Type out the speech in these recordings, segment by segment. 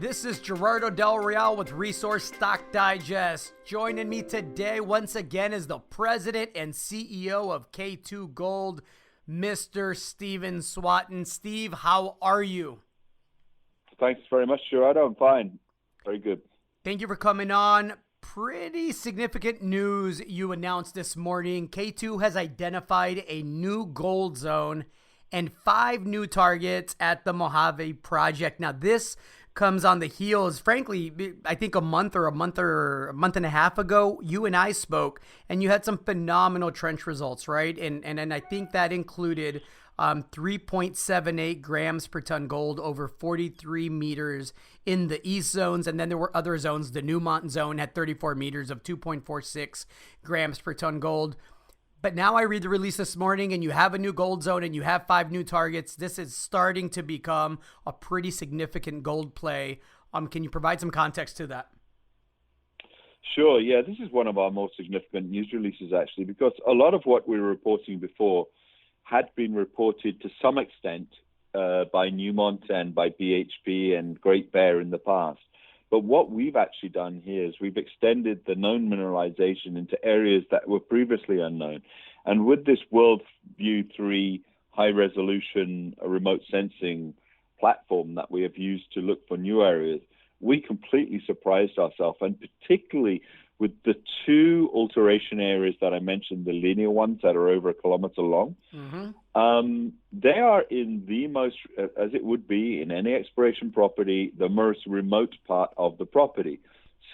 This is Gerardo Del Real with Resource Stock Digest. Joining me today once again is the president and CEO of K2 Gold, Mr. Steven Swatton. Steve, how are you? Thanks very much, Gerardo. I'm fine. Very good. Thank you for coming on. Pretty significant news you announced this morning. K2 has identified a new gold zone and 5 new targets at the Mojave project. Now, this comes on the heels, frankly, I think a month and a half ago, you and I spoke, and you had some phenomenal trench results, right? And I think that included 3.78 grams per ton gold over 43 meters in the east zones. And then there were other zones. The Newmont zone had 34 meters of 2.46 grams per ton gold. But now I read the release this morning and you have a new gold zone and you have 5 new targets. This is starting to become a pretty significant gold play. Can you provide some context to that? Sure. Yeah, this is one of our most significant news releases, actually, because a lot of what we were reporting before had been reported to some extent by Newmont and by BHP and Great Bear in the past. But what we've actually done here is we've extended the known mineralization into areas that were previously unknown. And with this WorldView 3 high-resolution remote sensing platform that we have used to look for new areas, we completely surprised ourselves, and particularly with the 2 alteration areas that I mentioned, the linear ones that are over 1 kilometer long. They are in the most, as it would be in any exploration property, the most remote part of the property.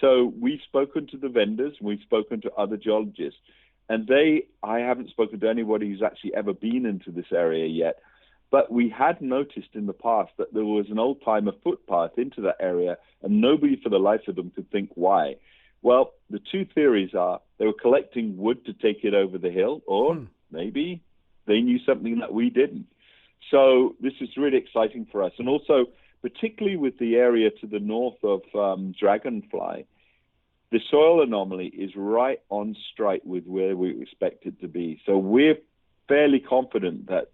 So we've spoken to the vendors, we've spoken to other geologists, and I haven't spoken to anybody who's actually ever been into this area yet, but we had noticed in the past that there was an old-timer footpath into that area, and nobody for the life of them could think why. Well, the 2 theories are they were collecting wood to take it over the hill, or maybe they knew something that we didn't. So this is really exciting for us. And also, particularly with the area to the north of Dragonfly, the soil anomaly is right on strike with where we expect it to be. So we're fairly confident that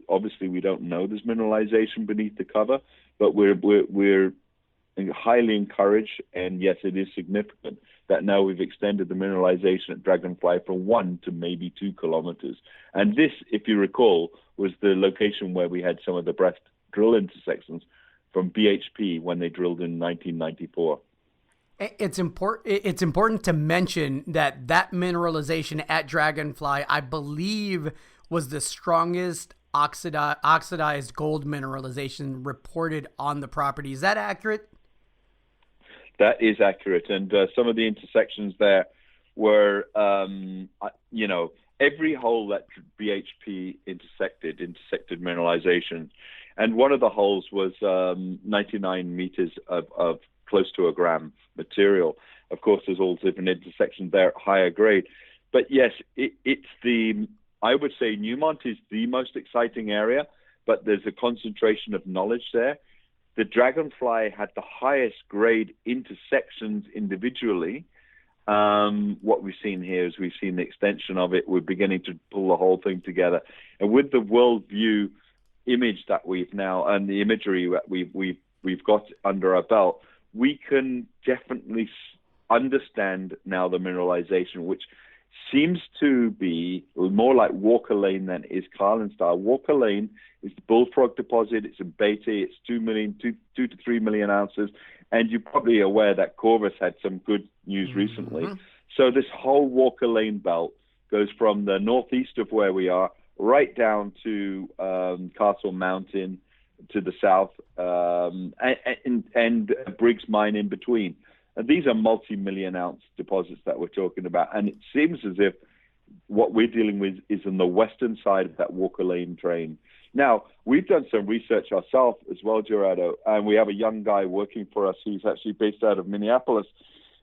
obviously we don't know there's mineralization beneath the cover, but we're highly encouraged, and yes, it is significant that now we've extended the mineralization at Dragonfly from 1 to maybe 2 kilometers. And this, if you recall, was the location where we had some of the best drill intersections from BHP when they drilled in 1994. It's important to mention that mineralization at Dragonfly, I believe, was the strongest oxidized gold mineralization reported on the property. Is that accurate? That is accurate. And some of the intersections there were, every hole that BHP intersected mineralization. And one of the holes was 99 meters of close to 1 gram material. Of course, there's all different intersections there at higher grade. But yes, I would say Newmont is the most exciting area, but there's a concentration of knowledge there. The Dragonfly had the highest grade intersections individually. What we've seen here is we've seen the extension of it. We're beginning to pull the whole thing together. And with the WorldView image that we've now, and the imagery that we've got under our belt, we can definitely understand now the mineralization, which seems to be more like Walker Lane than is Carlin Star. Walker Lane is the Bullfrog deposit. It's in Beatty. It's 2 to 3 million ounces. And you're probably aware that Corvus had some good news recently. So this whole Walker Lane belt goes from the northeast of where we are right down to Castle Mountain to the south, and Briggs Mine in between. And these are multi-million ounce deposits that we're talking about. And it seems as if what we're dealing with is on the western side of that Walker Lane train. Now, we've done some research ourselves as well, Gerardo, and we have a young guy working for us who's actually based out of Minneapolis.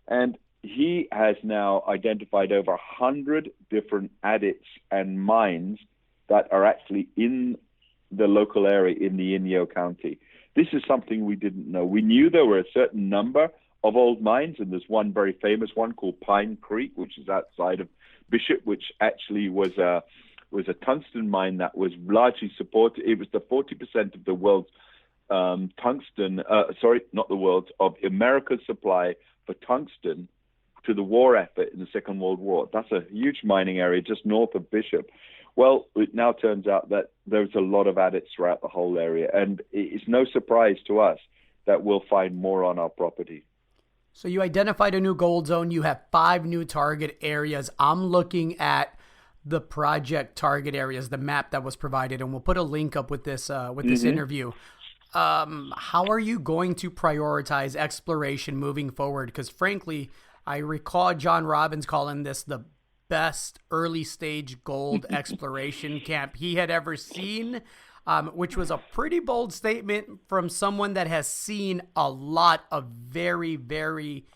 And he has now identified over 100 different adits and mines that are actually in the local area in the Inyo County. This is something we didn't know. We knew there were a certain number of old mines, and there's one very famous one called Pine Creek, which is outside of Bishop, which actually was a tungsten mine that was largely supported. It was the 40% of the world's tungsten, not the world's, of America's supply for tungsten to the war effort in the Second World War. That's a huge mining area just north of Bishop. Well, it now turns out that there's a lot of adits throughout the whole area, and it's no surprise to us that we'll find more on our property. So you identified a new gold zone. You have 5 new target areas. I'm looking at the project target areas, the map that was provided, and we'll put a link up with this this interview. How are you going to prioritize exploration moving forward? Because frankly, I recall John Robbins calling this the best early stage gold exploration camp he had ever seen, which was a pretty bold statement from someone that has seen a lot of very, very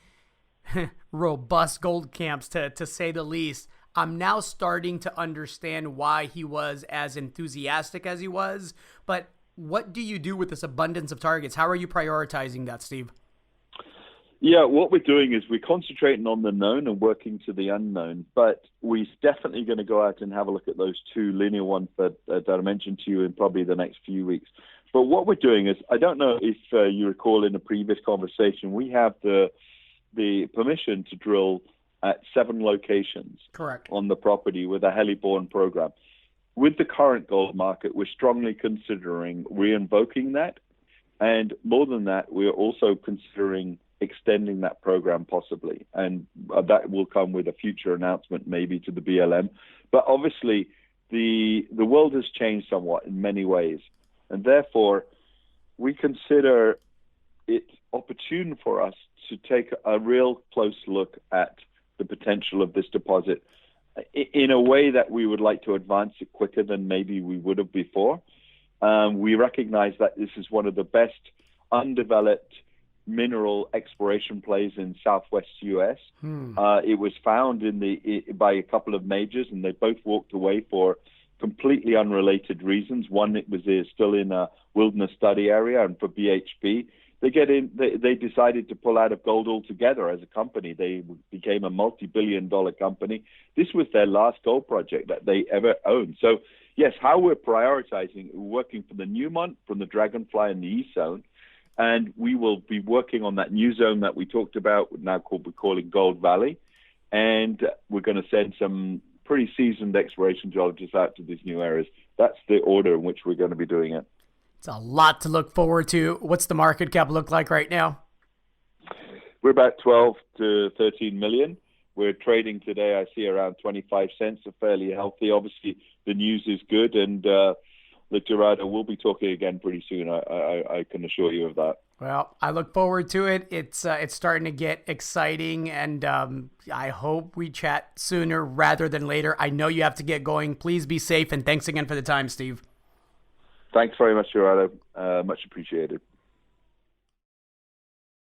robust gold camps, to say the least. I'm now starting to understand why he was as enthusiastic as he was, but what do you do with this abundance of targets? How are you prioritizing that, Steve? Yeah, what we're doing is we're concentrating on the known and working to the unknown, but we're definitely going to go out and have a look at those 2 linear ones that I mentioned to you in probably the next few weeks. But what we're doing is, I don't know if you recall in a previous conversation, we have the permission to drill at 7 locations. Correct. On the property with a heli-borne program. With the current gold market, we're strongly considering re-invoking that. And more than that, we're also considering extending that program possibly. And that will come with a future announcement maybe to the BLM. But obviously, the world has changed somewhat in many ways. And therefore, we consider it opportune for us to take a real close look at the potential of this deposit in a way that we would like to advance it quicker than maybe we would have before. We recognize that this is one of the best undeveloped mineral exploration plays in Southwest U.S. It was found by a couple of majors, and they both walked away for completely unrelated reasons. One, it was still in a wilderness study area, and for BHP, they decided to pull out of gold altogether as a company. They became a multi-billion-dollar company. This was their last gold project that they ever owned. So, yes, how we're prioritizing, we're working for the Newmont, from the Dragonfly and the East Zone, and we will be working on that new zone that we talked about, we're calling Gold Valley, and we're going to send some pretty seasoned exploration geologists out to these new areas. That's the order in which we're going to be doing it. It's a lot to look forward to. What's the market cap look like right now? We're about 12 to 13 million. We're trading today, I see, around 25 cents, so fairly healthy. Obviously, the news is good, and Gerardo, we'll be talking again pretty soon. I can assure you of that. Well, I look forward to it. It's starting to get exciting, and I hope we chat sooner rather than later. I know you have to get going. Please be safe, and thanks again for the time, Steve. Thanks very much, Gerardo. Much appreciated.